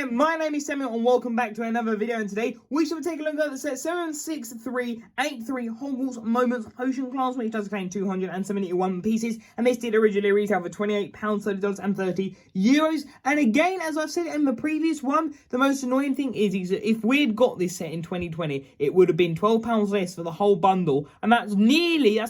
there, my name is Samuel and welcome back to another video, and today we shall take a look at the set 76383 Hogwarts Moment Potion class, which does contain 271 pieces, and this did originally retail for £28, $30 and €30. And again, as I've said in the previous one, the most annoying thing is that if we'd got this set in 2020, it would have been £12 less for the whole bundle, and that's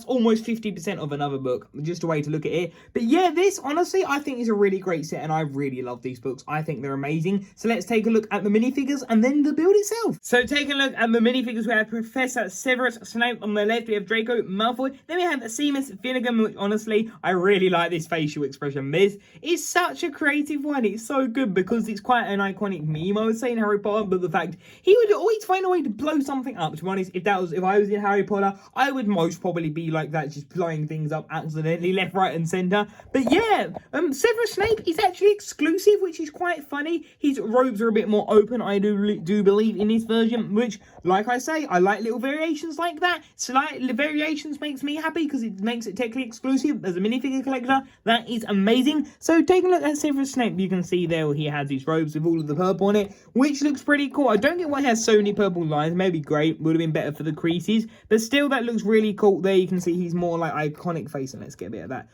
almost 50% of another book, just a way to look at it. But yeah, this honestly I think is a really great set, and I really love these books. I think they're amazing. So let's take a look at the minifigures and then the build itself. So taking a look at the minifigures, we have Professor Severus Snape on the left, we have Draco Malfoy, then we have Seamus Finnegan, which honestly, I really like this facial expression. This is such a creative one. It's so good because it's quite an iconic meme, I would say, in Harry Potter, but the fact he would always find a way to blow something up. To be honest, if I was in Harry Potter, I would most probably be like that, just blowing things up accidentally, left, right, and centre. But yeah, Severus Snape is actually exclusive, which is quite funny. His robes are a bit more open, I do believe, in this version, which, like I say, I like little variations like that. Slight variations makes me happy because it makes it technically exclusive. As a minifigure collector, that is amazing. So taking a look at Severus Snape, you can see there he has his robes with all of the purple on it, which looks pretty cool. I don't get why it has so many purple lines. Maybe great, would have been better for the creases, but still that looks really cool. There you can see he's more like iconic face, and let's get a bit of that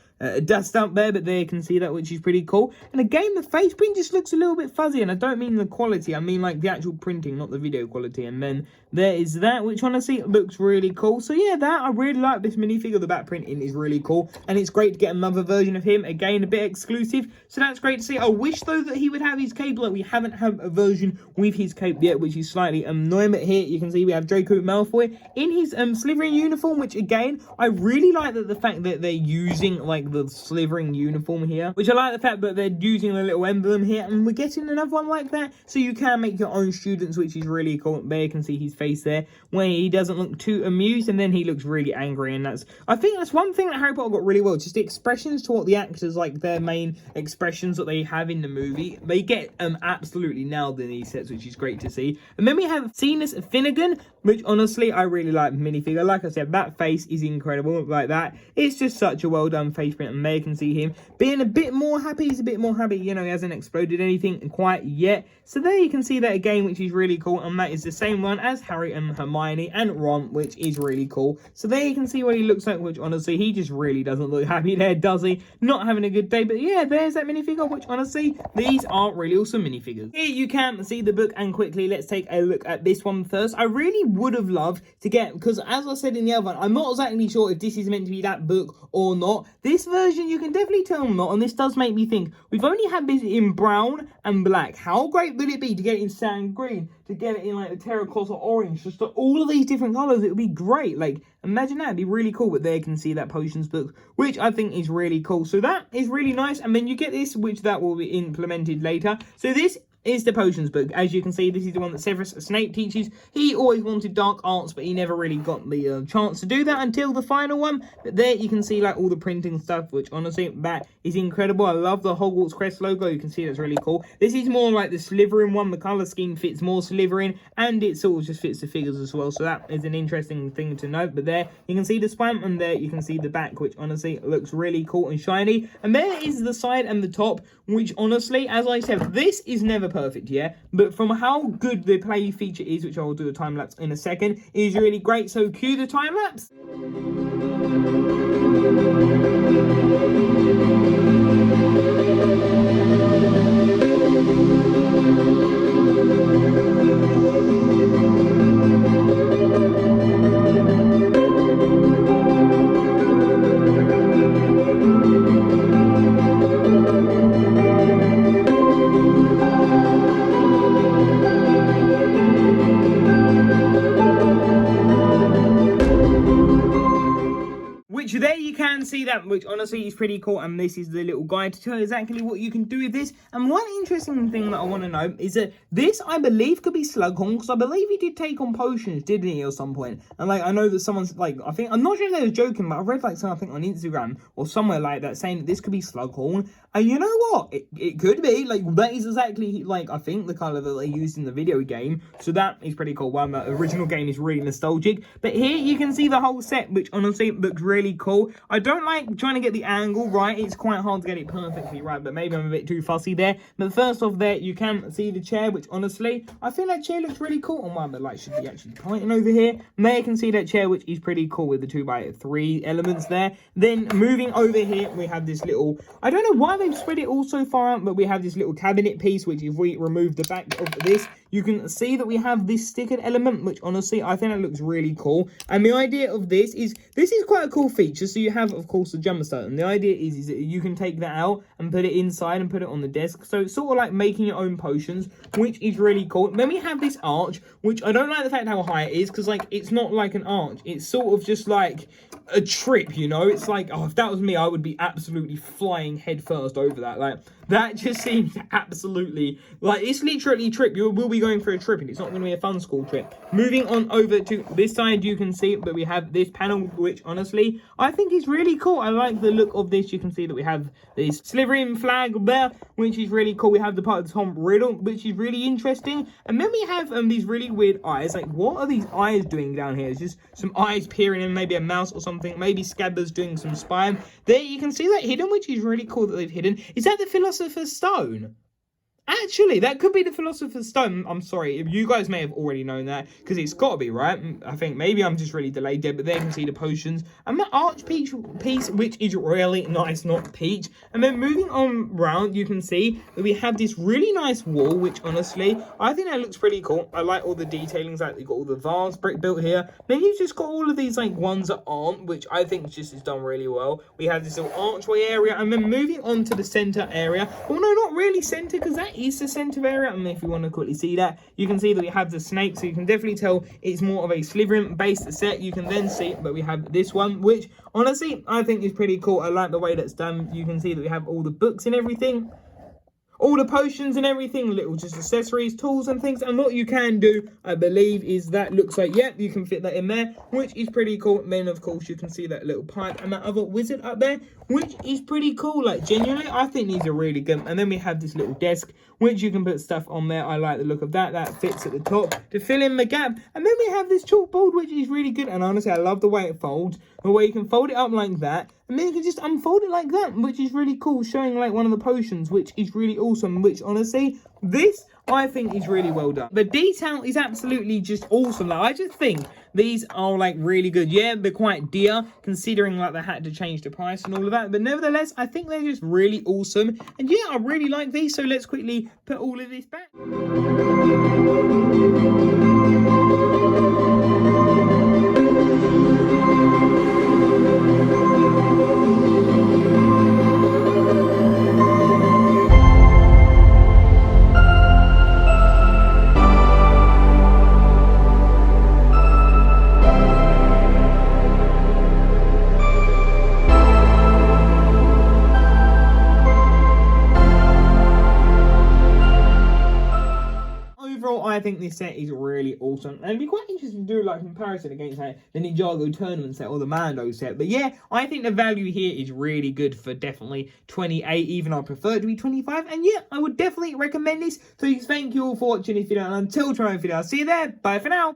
dust up there, but there you can see that, which is pretty cool. And again, the face print just looks a little bit fuzzy, and I don't mean the quality, I mean like the actual printing, not the video quality. And then there is that, which honestly looks really cool. So yeah, that I really like this minifigure. The back printing is really cool, and it's great to get another version of him, again a bit exclusive, so that's great to see. I wish though that he would have his cape. Like, we haven't had a version with his cape yet, which is slightly annoying. But here you can see we have Draco Malfoy in his Slytherin uniform, which again I really like that the fact that they're using like the Slytherin uniform here, which I like the fact that they're using the little emblem here, and we're getting another one like that, so you can make your own students, which is really cool. There you can see his face there where he doesn't look too amused, and then he looks really angry, and I think that's one thing that Harry Potter got really well, just the expressions to what the actors, like their main expressions that they have in the movie, they get absolutely nailed in these sets, which is great to see. And then we have Seamus Finnegan, which honestly I really like the minifigure. Like I said, that face is incredible, like that. It's just such a well done face print, and there you can see him being a bit more happy. He's a bit more happy, you know, he hasn't exploded anything quite yet. So there you can see that again, which is really cool, and that is the same one as Harry and Hermione and Ron, which is really cool. So there you can see what he looks like, which honestly, he just really doesn't look happy there, does he? Not having a good day. But yeah, there's that minifigure, which honestly, these are really awesome minifigures. Here you can see the book, and quickly, let's take a look at this one first. I really would have loved to get, because as I said in the other one, I'm not exactly sure if this is meant to be that book or not. This version, you can definitely tell not, and this does make me think, we've only had this in brown and black. How great would it be to get it in sand green, to get it in like the terracotta orange, just all of these different colors? It would be great. Like, imagine that, it'd be really cool. But there you can see that potions book, which I think is really cool. So that is really nice. And then you get this, which that will be implemented later. So this is the potions book. As you can see, this is the one that Severus Snape teaches. He always wanted dark arts, but he never really got the chance to do that until the final one. But there you can see like all the printing stuff, which honestly, that is incredible. I love the Hogwarts crest logo. You can see that's really cool. This is more like the Slytherin one. The color scheme fits more Slytherin, and it sort of just fits the figures as well. So that is an interesting thing to note. But there you can see the spam, and there you can see the back, which honestly looks really cool and shiny. And there is the side and the top, which honestly, as I said, this is never perfect, yeah, but from how good the play feature is, which I will do a time lapse in a second, is really great. So cue the time lapse. There you can see that, which honestly is pretty cool, and this is the little guide to tell you exactly what you can do with this. And one interesting thing that I want to know is that this, I believe, could be Slughorn, because I believe he did take on potions, didn't he, at some point? And like, I know that someone's like, I think, I'm not sure if they were joking, but I read like something on Instagram or somewhere like that saying that this could be Slughorn. And you know what? It could be. Like, that is exactly, like, I think the colour that they used in the video game. So that is pretty cool. Well, the original game is really nostalgic. But here you can see the whole set, which honestly looks really cool. I don't like trying to get the angle right. It's quite hard to get it perfectly right, but maybe I'm a bit too fussy there. But first off there, you can see the chair, which honestly, I feel that chair looks really cool. On the light should be actually pointing over here. There you can see that chair, which is pretty cool with the 2x3 elements there. Then moving over here, we have this little, I don't know why they've spread it all so far out, but we have this little cabinet piece, which if we remove the back of this, you can see that we have this stickered element, which honestly, I think that looks really cool. And the idea of this is quite a cool feature. So you have, of course, the jumper stone. And the idea is that you can take that out and put it inside and put it on the desk. So it's sort of like making your own potions, which is really cool. Then we have this arch, which I don't like the fact how high it is, because like it's not like an arch. It's sort of just like a trip, you know? It's like, oh, if that was me, I would be absolutely flying headfirst over that. Like, that just seems absolutely, like, it's literally a trip. We'll be going for a trip, and it's not going to be a fun school trip. Moving on over to this side, you can see that we have this panel, which honestly, I think is really cool. I like the look of this. You can see that we have this Slytherin flag there, which is really cool. We have the part of Tom Riddle, which is really interesting. And then we have these really weird eyes. Like, what are these eyes doing down here? It's just some eyes peering in, maybe a mouse or something. Maybe Scabbers doing some spying. There, you can see that hidden, which is really cool that they've hidden. Is that the Philosopher's Stone? Actually, that could be the Philosopher's Stone. I'm sorry, you guys may have already known that, because it's got to be, right? I think maybe I'm just really delayed there, but there you can see the potions. And the arch piece, which is really nice, not peach. And then moving on round, you can see that we have this really nice wall, which honestly, I think that looks pretty cool. I like all the detailings, like you've got all the vase brick built here. Then you've just got all of these like ones that aren't, which I think just is done really well. We have this little archway area, and then moving on to the center area. Well, no, not really center, because that is the center area. And if you want to quickly see that, you can see that we have the snake, so you can definitely tell it's more of a Slytherin based set. You can then see that we have this one, which honestly I think is pretty cool. I like the way that's done. You can see that we have all the books and everything, all the potions and everything, little just accessories, tools and things. And what you can do, I believe, is that looks like, yep, you can fit that in there, which is pretty cool. And then of course you can see that little pipe and that other wizard up there, which is pretty cool. Like, genuinely, I think these are really good. And then we have this little desk, which you can put stuff on there. I like the look of that. That fits at the top to fill in the gap. And then we have this chalkboard, which is really good. And honestly, I love the way it folds, the way you can fold it up like that, and then you can just unfold it like that, which is really cool, showing like one of the potions, which is really awesome. Which honestly, this I think is really well done. The detail is absolutely just awesome. Like, I just think these are like really good. Yeah, they're quite dear, considering like they had to change the price and all of that, but nevertheless, I think they're just really awesome. And yeah, I really like these, so let's quickly put all of this back. I think this set is really awesome, and it'd be quite interesting to do like comparison against like the Ninjago tournament set or the Mando set. But yeah, I think the value here is really good for definitely 28, even I prefer it to be 25. And yeah, I would definitely recommend this. So thank you all for watching this video, and until tomorrow's video, I'll see you there. Bye for now.